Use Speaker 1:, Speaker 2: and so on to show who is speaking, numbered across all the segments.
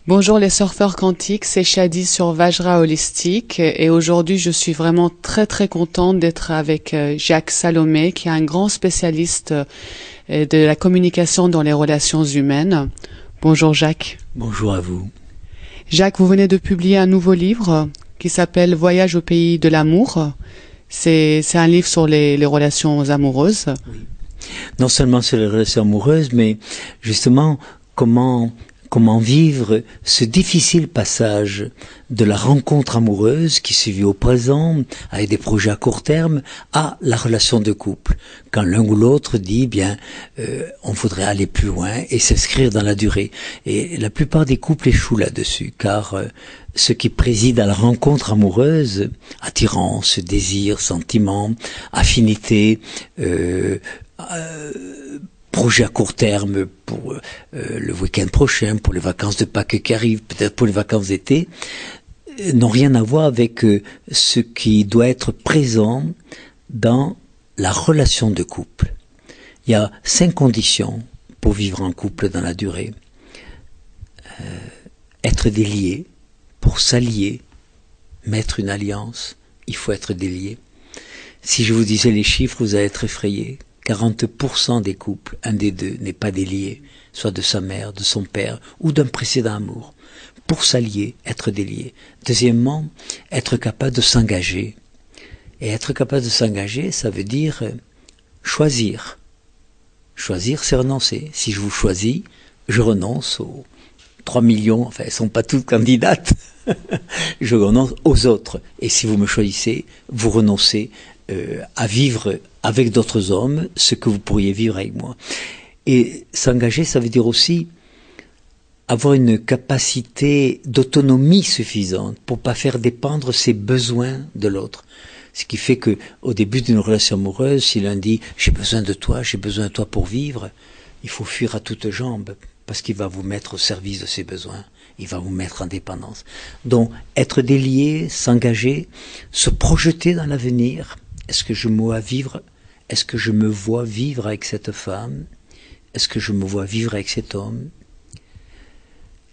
Speaker 1: Bonjour les surfeurs quantiques, c'est Shadi sur Vajra Holistique et aujourd'hui je suis vraiment très contente d'être avec Jacques Salomé qui est un grand spécialiste de la communication dans les relations humaines. Bonjour Jacques.
Speaker 2: Bonjour à vous.
Speaker 1: Jacques, vous venez de publier un nouveau livre qui s'appelle Voyage au pays de l'amour. C'est un livre sur les relations amoureuses.
Speaker 2: Oui. Non seulement sur les relations amoureuses, mais justement comment vivre ce difficile passage de la rencontre amoureuse qui se vit au présent, avec des projets à court terme, à la relation de couple. Quand l'un ou l'autre dit, on voudrait aller plus loin et s'inscrire dans la durée. Et la plupart des couples échouent là-dessus, car ce qui préside à la rencontre amoureuse, attirance, désir, sentiment, affinité, projet à court terme pour le week-end prochain, pour les vacances de Pâques qui arrivent, peut-être pour les vacances d'été, n'ont rien à voir avec ce qui doit être présent dans la relation de couple. Il y a 5 conditions pour vivre en couple dans la durée. Être délié, pour s'allier, mettre une alliance, il faut être délié. Si je vous disais les chiffres, vous allez être effrayés. 40% des couples, un des deux, n'est pas délié, soit de sa mère, de son père ou d'un précédent amour. Pour s'allier, être délié. Deuxièmement, être capable de s'engager. Et être capable de s'engager, ça veut dire choisir. Choisir, c'est renoncer. Si je vous choisis, je renonce aux 3 millions, enfin, elles ne sont pas toutes candidates. Je renonce aux autres. Et si vous me choisissez, vous renoncez à vivre avec d'autres hommes ce que vous pourriez vivre avec moi. Et s'engager, ça veut dire aussi avoir une capacité d'autonomie suffisante pour pas faire dépendre ses besoins de l'autre. Ce qui fait que au début d'une relation amoureuse, si l'un dit « j'ai besoin de toi pour vivre », il faut fuir à toutes jambes parce qu'il va vous mettre au service de ses besoins. Il va vous mettre en dépendance. Donc, être délié, s'engager, se projeter dans l'avenir. Est-ce que je me vois vivre? Est-ce que je me vois vivre avec cette femme? Est-ce que je me vois vivre avec cet homme?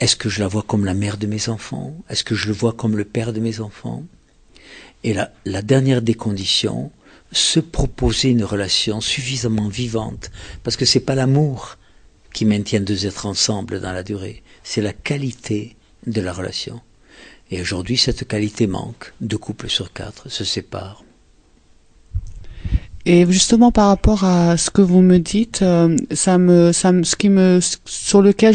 Speaker 2: Est-ce que je la vois comme la mère de mes enfants? Est-ce que je le vois comme le père de mes enfants? Et la dernière des conditions, se proposer une relation suffisamment vivante. Parce que c'est pas l'amour qui maintient deux êtres ensemble dans la durée. C'est la qualité de la relation. Et aujourd'hui, cette qualité manque. 2 couples sur 4 se séparent.
Speaker 1: Et justement par rapport à ce que vous me dites, le sujet sur lequel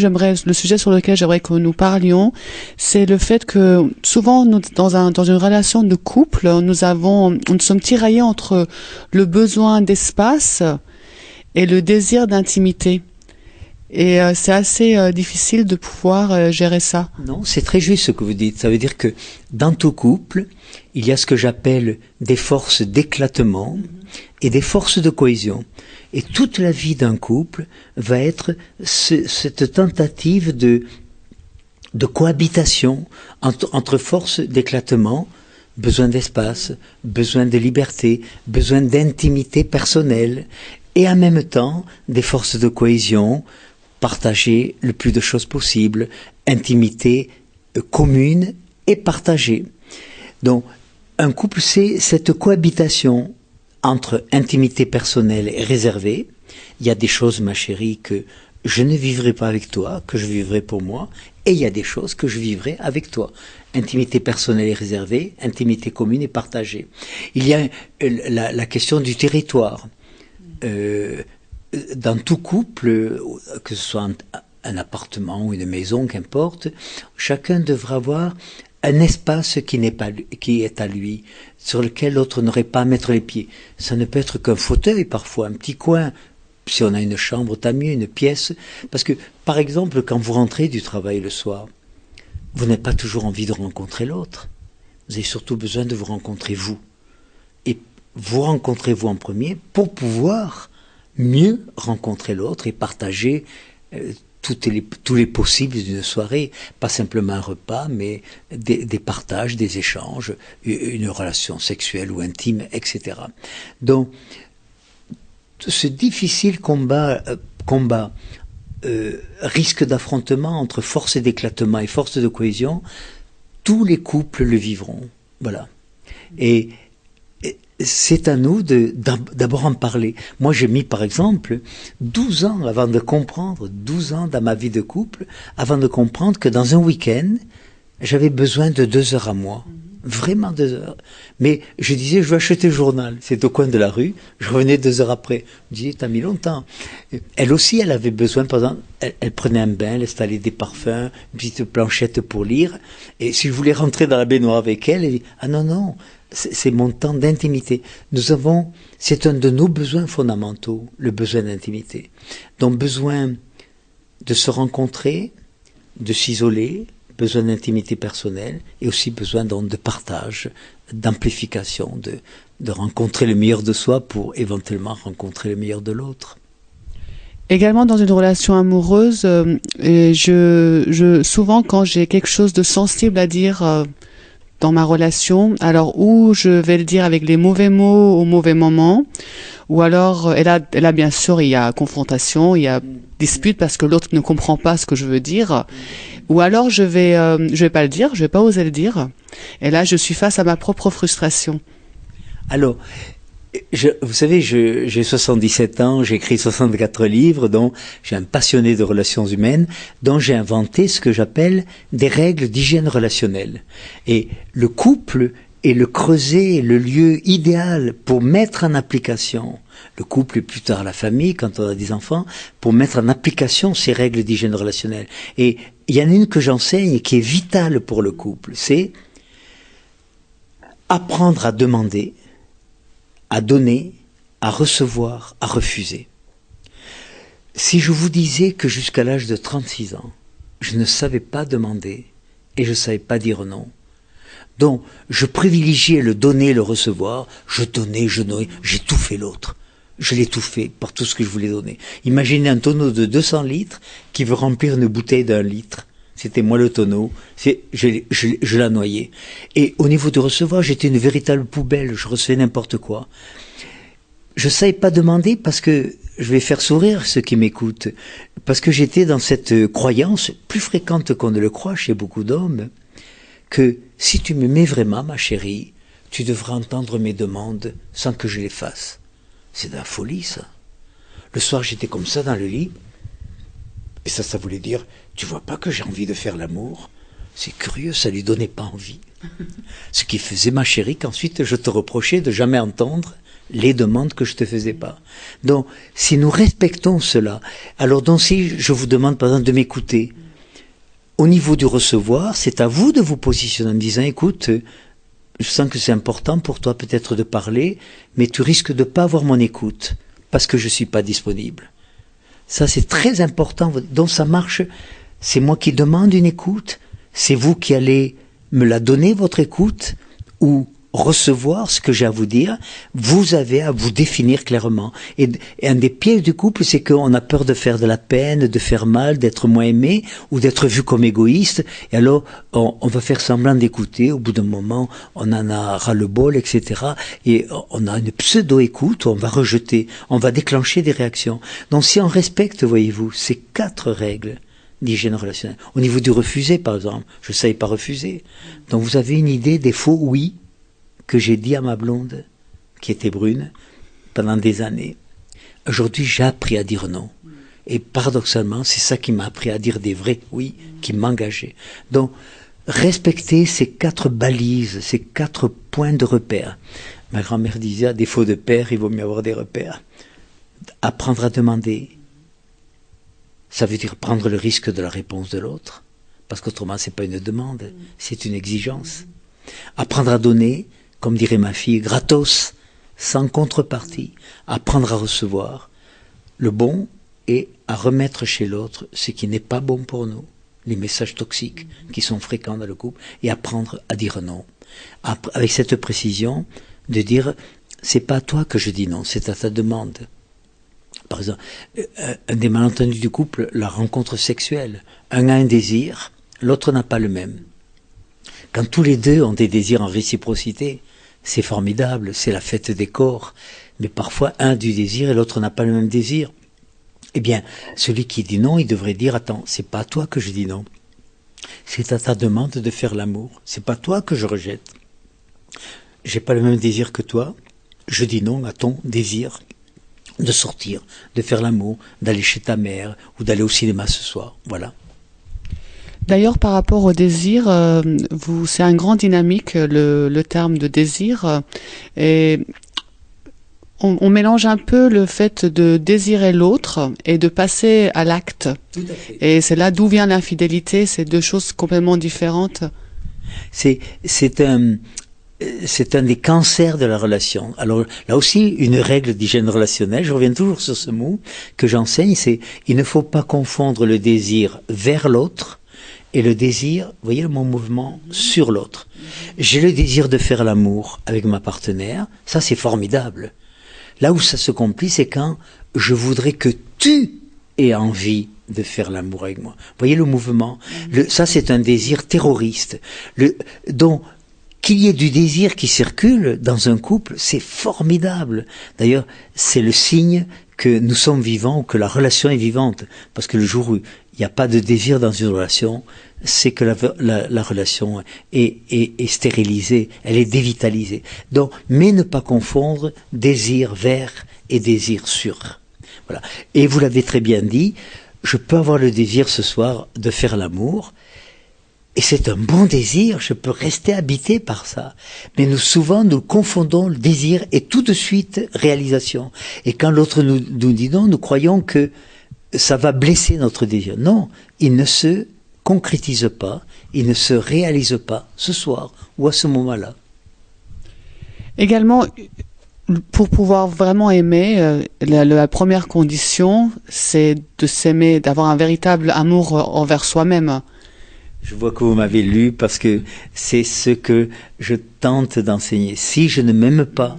Speaker 1: j'aimerais que nous parlions, c'est le fait que souvent nous, dans une relation de couple, nous sommes tiraillés entre le besoin d'espace et le désir d'intimité. Et c'est assez difficile de pouvoir gérer ça.
Speaker 2: Non, c'est très juste ce que vous dites. Ça veut dire que dans tout couple, il y a ce que j'appelle des forces d'éclatement et des forces de cohésion. Et toute la vie d'un couple va être cette tentative de cohabitation entre forces d'éclatement, besoin d'espace, besoin de liberté, besoin d'intimité personnelle, et en même temps des forces de cohésion, partager le plus de choses possible, intimité commune et partagée. Donc, un couple, c'est cette cohabitation entre intimité personnelle et réservée. Il y a des choses, ma chérie, que je ne vivrai pas avec toi, que je vivrai pour moi, et il y a des choses que je vivrai avec toi. Intimité personnelle et réservée, intimité commune et partagée. Il y a la question du territoire. Dans tout couple, que ce soit un appartement ou une maison, qu'importe, chacun devra avoir un espace qui est à lui, sur lequel l'autre n'aurait pas à mettre les pieds. Ça ne peut être qu'un fauteuil parfois, un petit coin. Si on a une chambre, tant mieux, une pièce. Parce que, par exemple, quand vous rentrez du travail le soir, vous n'avez pas toujours envie de rencontrer l'autre. Vous avez surtout besoin de vous rencontrer vous. Et vous rencontrez vous en premier pour pouvoir mieux rencontrer l'autre et partager tous les possibles d'une soirée, pas simplement un repas, mais des partages, des échanges, une relation sexuelle ou intime, etc. Donc, ce difficile combat risque d'affrontement entre force d'éclatement et force de cohésion, tous les couples le vivront. Voilà. Et c'est à nous d'abord en parler. Moi, j'ai mis, par exemple, 12 ans avant de comprendre, 12 ans dans ma vie de couple, avant de comprendre que dans un week-end, j'avais besoin de 2 heures à moi. Vraiment 2 heures. Mais je disais, je vais acheter le journal. C'est au coin de la rue. Je revenais 2 heures après. Je disais, t'as mis longtemps. Elle aussi, elle avait besoin, par exemple, elle prenait un bain, elle installait des parfums, une petite planchette pour lire. Et si je voulais rentrer dans la baignoire avec elle, elle dit, ah non, non, c'est mon temps d'intimité. C'est un de nos besoins fondamentaux, le besoin d'intimité. Donc besoin de se rencontrer, de s'isoler, besoin d'intimité personnelle et aussi besoin donc de partage, d'amplification, de rencontrer le meilleur de soi pour éventuellement rencontrer le meilleur de l'autre.
Speaker 1: Également dans une relation amoureuse, souvent quand j'ai quelque chose de sensible à dire dans ma relation, alors ou je vais le dire avec les mauvais mots au mauvais moment, ou alors et là bien sûr il y a confrontation, il y a dispute parce que l'autre ne comprend pas ce que je veux dire, ou alors je vais pas le dire, je vais pas oser le dire, et là je suis face à ma propre frustration.
Speaker 2: Alors, vous savez, j'ai 77 ans, j'ai écrit 64 livres, dont j'ai un passionné de relations humaines, dont j'ai inventé ce que j'appelle des règles d'hygiène relationnelle. Et le couple est le creuset, le lieu idéal pour mettre en application, le couple et plus tard la famille, quand on a des enfants, pour mettre en application ces règles d'hygiène relationnelle. Et il y en a une que j'enseigne et qui est vitale pour le couple, c'est apprendre à demander, à donner, à recevoir, à refuser. Si je vous disais que jusqu'à l'âge de 36 ans, je ne savais pas demander et je ne savais pas dire non, donc je privilégiais le donner, le recevoir, je donnais, j'ai tout fait l'autre. Je l'ai tout fait par tout ce que je voulais donner. Imaginez un tonneau de 200 litres qui veut remplir une bouteille d'1 litre. C'était moi le tonneau, je la noyais. Et au niveau de recevoir, j'étais une véritable poubelle, je recevais n'importe quoi. Je ne savais pas demander parce que je vais faire sourire ceux qui m'écoutent, parce que j'étais dans cette croyance, plus fréquente qu'on ne le croit chez beaucoup d'hommes, que si tu m'aimais vraiment, ma chérie, tu devras entendre mes demandes sans que je les fasse. C'est de la folie, ça. Le soir, j'étais comme ça dans le lit, et ça voulait dire, tu vois pas que j'ai envie de faire l'amour? C'est curieux, ça lui donnait pas envie. Ce qui faisait, ma chérie, qu'ensuite je te reprochais de jamais entendre les demandes que je te faisais pas. Donc, si nous respectons cela, alors donc si je vous demande par exemple de m'écouter, au niveau du recevoir, c'est à vous de vous positionner en me disant, écoute, je sens que c'est important pour toi peut-être de parler, mais tu risques de pas avoir mon écoute, parce que je suis pas disponible. Ça, c'est très important. Donc, ça marche. C'est moi qui demande une écoute. C'est vous qui allez me la donner, votre écoute, ou recevoir ce que j'ai à vous dire. Vous avez à vous définir clairement. Et un des pièges du couple, c'est qu'on a peur de faire de la peine, de faire mal, d'être moins aimé, ou d'être vu comme égoïste. Et alors, on va faire semblant d'écouter. Au bout d'un moment, on en a ras-le-bol, etc. Et on a une pseudo-écoute, on va rejeter, on va déclencher des réactions. Donc, si on respecte, voyez-vous, ces 4 règles d'hygiène relationnelle. Au niveau du refuser, par exemple, je ne savais pas refuser. Donc, vous avez une idée des faux oui que j'ai dit à ma blonde, qui était brune, pendant des années. Aujourd'hui, j'ai appris à dire non. Et paradoxalement, c'est ça qui m'a appris à dire des vrais oui, qui m'engageaient. Donc, respecter ces 4 balises, ces 4 points de repère. Ma grand-mère disait, à défaut de père, il vaut mieux avoir des repères. Apprendre à demander, ça veut dire prendre le risque de la réponse de l'autre, parce qu'autrement, c'est pas une demande, c'est une exigence. Apprendre à donner, comme dirait ma fille, gratos, sans contrepartie. Apprendre à recevoir le bon et à remettre chez l'autre ce qui n'est pas bon pour nous, les messages toxiques qui sont fréquents dans le couple, et apprendre à dire non. Avec cette précision, de dire, c'est pas à toi que je dis non, c'est à ta demande. Par exemple, un des malentendus du couple, la rencontre sexuelle. Un a un désir, l'autre n'a pas le même. Quand tous les deux ont des désirs en réciprocité, c'est formidable, c'est la fête des corps. Mais parfois, un a du désir et l'autre n'a pas le même désir. Eh bien, celui qui dit non, il devrait dire, attends, c'est pas à toi que je dis non. C'est à ta demande de faire l'amour. C'est pas toi que je rejette. J'ai pas le même désir que toi. Je dis non à ton désir de sortir, de faire l'amour, d'aller chez ta mère ou d'aller au cinéma ce soir. Voilà.
Speaker 1: D'ailleurs, par rapport au désir, c'est un grand dynamique, le terme de désir. Et on mélange un peu le fait de désirer l'autre et de passer à l'acte.
Speaker 2: Tout à fait.
Speaker 1: Et c'est là d'où vient l'infidélité, c'est deux choses complètement différentes.
Speaker 2: C'est un des cancers de la relation. Alors là aussi, une règle d'hygiène relationnelle, je reviens toujours sur ce mot que j'enseigne, c'est il ne faut pas confondre le désir vers l'autre et le désir, vous voyez mon mouvement, sur l'autre. J'ai le désir de faire l'amour avec ma partenaire, ça c'est formidable. Là où ça se complique, c'est quand je voudrais que tu aies envie de faire l'amour avec moi. Vous voyez le mouvement, ça c'est un désir terroriste. Donc, qu'il y ait du désir qui circule dans un couple, c'est formidable. D'ailleurs, c'est le signe que nous sommes vivants ou que la relation est vivante. Parce que le jour où il n'y a pas de désir dans une relation, c'est que la relation est stérilisée, elle est dévitalisée. Donc, mais ne pas confondre désir vers et désir sur. Voilà. Et vous l'avez très bien dit, je peux avoir le désir ce soir de faire l'amour, et c'est un bon désir, je peux rester habité par ça. Mais nous confondons le désir et tout de suite réalisation. Et quand l'autre nous dit non, nous croyons que ça va blesser notre désir. Non, il ne se concrétise pas, il ne se réalise pas ce soir ou à ce moment-là.
Speaker 1: Également, pour pouvoir vraiment aimer, la première condition, c'est de s'aimer, d'avoir un véritable amour envers soi-même.
Speaker 2: Je vois que vous m'avez lu parce que c'est ce que je tente d'enseigner. Si je ne m'aime pas,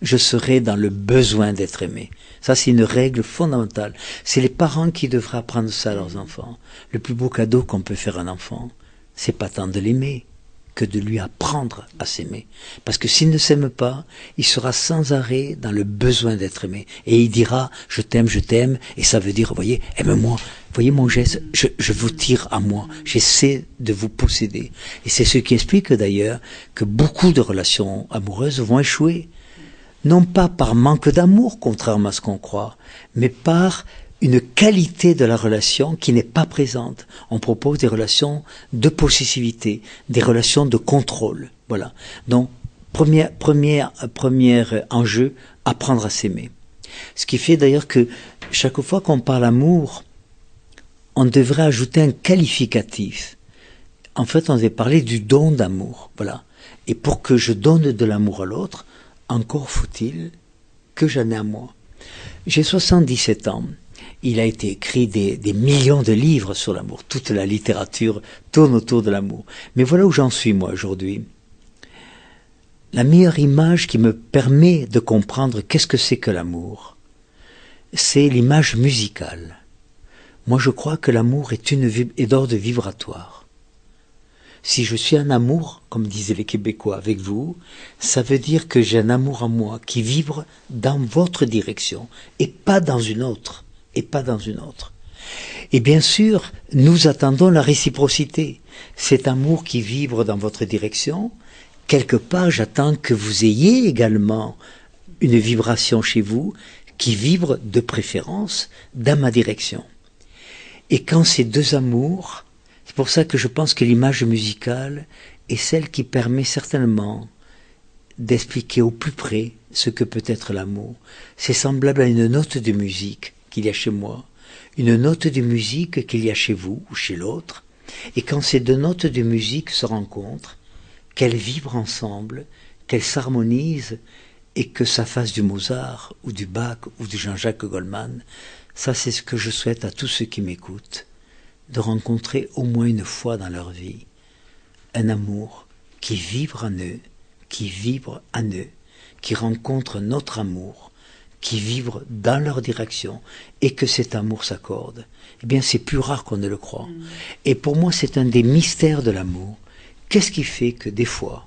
Speaker 2: je serai dans le besoin d'être aimé. Ça, c'est une règle fondamentale. C'est les parents qui devraient apprendre ça à leurs enfants. Le plus beau cadeau qu'on peut faire à un enfant, c'est pas tant de l'aimer que de lui apprendre à s'aimer. Parce que s'il ne s'aime pas, il sera sans arrêt dans le besoin d'être aimé. Et il dira, je t'aime, et ça veut dire, voyez, aime-moi. Voyez mon geste, je vous tire à moi, j'essaie de vous posséder. Et c'est ce qui explique d'ailleurs que beaucoup de relations amoureuses vont échouer. Non pas par manque d'amour, contrairement à ce qu'on croit, mais par une qualité de la relation qui n'est pas présente. On propose des relations de possessivité, des relations de contrôle. Voilà. Donc, premier enjeu, apprendre à s'aimer. Ce qui fait d'ailleurs que chaque fois qu'on parle amour, on devrait ajouter un qualificatif. En fait, on devrait parler du don d'amour. Voilà. Et pour que je donne de l'amour à l'autre, encore faut-il que j'en ai à moi. J'ai 77 ans. Il a été écrit des millions de livres sur l'amour. Toute la littérature tourne autour de l'amour. Mais voilà où j'en suis, moi, aujourd'hui. La meilleure image qui me permet de comprendre qu'est-ce que c'est que l'amour, c'est l'image musicale. Moi, je crois que l'amour est d'ordre vibratoire. Si je suis en amour, comme disaient les Québécois avec vous, ça veut dire que j'ai un amour en moi qui vibre dans votre direction et pas dans une autre. Et bien sûr, nous attendons la réciprocité. Cet amour qui vibre dans votre direction, quelque part, j'attends que vous ayez également une vibration chez vous qui vibre de préférence dans ma direction. Et quand ces deux amours, c'est pour ça que je pense que l'image musicale est celle qui permet certainement d'expliquer au plus près ce que peut être l'amour. C'est semblable à une note de musique qu'il y a chez moi, une note de musique qu'il y a chez vous ou chez l'autre. Et quand ces deux notes de musique se rencontrent, qu'elles vibrent ensemble, qu'elles s'harmonisent et que ça fasse du Mozart ou du Bach ou du Jean-Jacques Goldman, ça c'est ce que je souhaite à tous ceux qui m'écoutent, de rencontrer au moins une fois dans leur vie un amour qui vibre en eux, qui rencontre notre amour, qui vibre dans leur direction et que cet amour s'accorde. Eh bien c'est plus rare qu'on ne le croit. Et pour moi c'est un des mystères de l'amour. Qu'est-ce qui fait que des fois,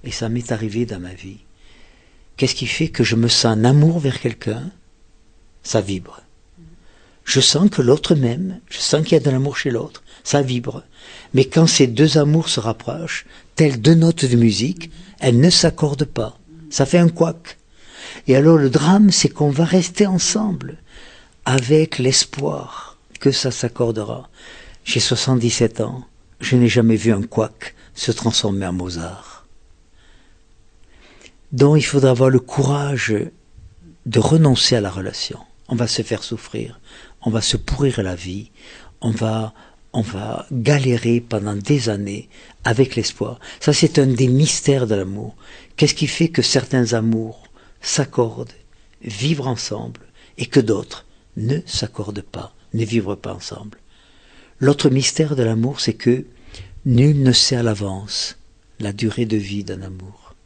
Speaker 2: et ça m'est arrivé dans ma vie, qu'est-ce qui fait que je me sens en amour vers quelqu'un? Ça vibre. Je sens que l'autre m'aime, je sens qu'il y a de l'amour chez l'autre, ça vibre. Mais quand ces deux amours se rapprochent, telles deux notes de musique, elles ne s'accordent pas. Ça fait un couac. Et alors le drame, c'est qu'on va rester ensemble, avec l'espoir que ça s'accordera. J'ai 77 ans, je n'ai jamais vu un couac se transformer en Mozart. Donc il faudra avoir le courage de renoncer à la relation. On va se faire souffrir, on va se pourrir la vie, on va galérer pendant des années avec l'espoir. Ça, c'est un des mystères de l'amour. Qu'est-ce qui fait que certains amours s'accordent, vivent ensemble, et que d'autres ne s'accordent pas, ne vivent pas ensemble? L'autre mystère de l'amour, c'est que nul ne sait à l'avance la durée de vie d'un amour.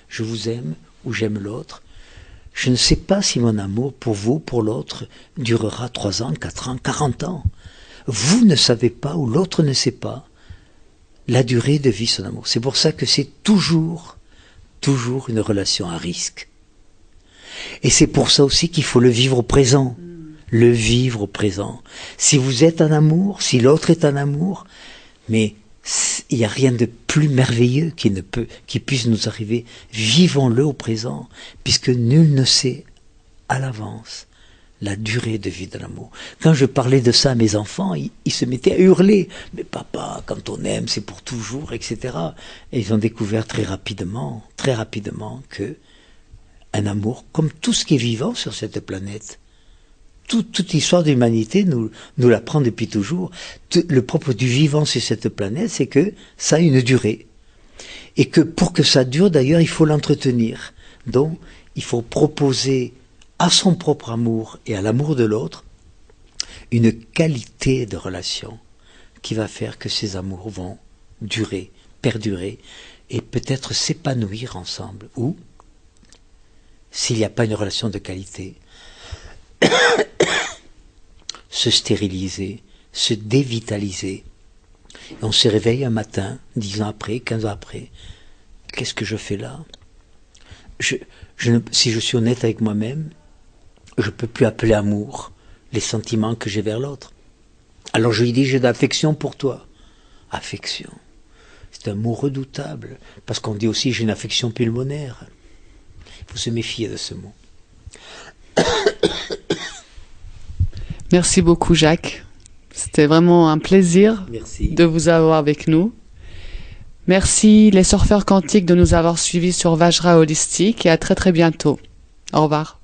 Speaker 2: Je vous aime ou j'aime l'autre. Je ne sais pas si mon amour pour vous, pour l'autre, durera 3 ans, 4 ans, 40 ans. Vous ne savez pas, ou l'autre ne sait pas, la durée de vie de son amour. C'est pour ça que c'est toujours une relation à risque. Et c'est pour ça aussi qu'il faut le vivre au présent. Le vivre au présent. Si vous êtes en amour, si l'autre est en amour, mais il n'y a rien de plus merveilleux qui puisse nous arriver. Vivons-le au présent, puisque nul ne sait à l'avance la durée de vie de l'amour. Quand je parlais de ça à mes enfants, ils se mettaient à hurler. Mais papa, quand on aime, c'est pour toujours, etc. Et ils ont découvert très rapidement que un amour, comme tout ce qui est vivant sur cette planète, toute l'histoire de l'humanité nous l'apprend depuis toujours. Le propre du vivant sur cette planète, c'est que ça a une durée. Et que pour que ça dure, d'ailleurs, il faut l'entretenir. Donc, il faut proposer à son propre amour et à l'amour de l'autre une qualité de relation qui va faire que ces amours vont durer, perdurer et peut-être s'épanouir ensemble. Ou, s'il n'y a pas une relation de qualité, se stériliser, se dévitaliser. Et on se réveille un matin, 10 ans après, 15 ans après. Qu'est-ce que je fais là? Si je suis honnête avec moi-même, je ne peux plus appeler amour les sentiments que j'ai vers l'autre. Alors je lui dis, j'ai de l'affection pour toi. Affection. C'est un mot redoutable, parce qu'on dit aussi, j'ai une affection pulmonaire. Il faut se méfier de ce mot.
Speaker 1: Merci beaucoup, Jacques. C'était vraiment un plaisir de vous avoir avec nous. Merci les surfeurs quantiques de nous avoir suivis sur Vajra Holistique et à très très bientôt. Au revoir.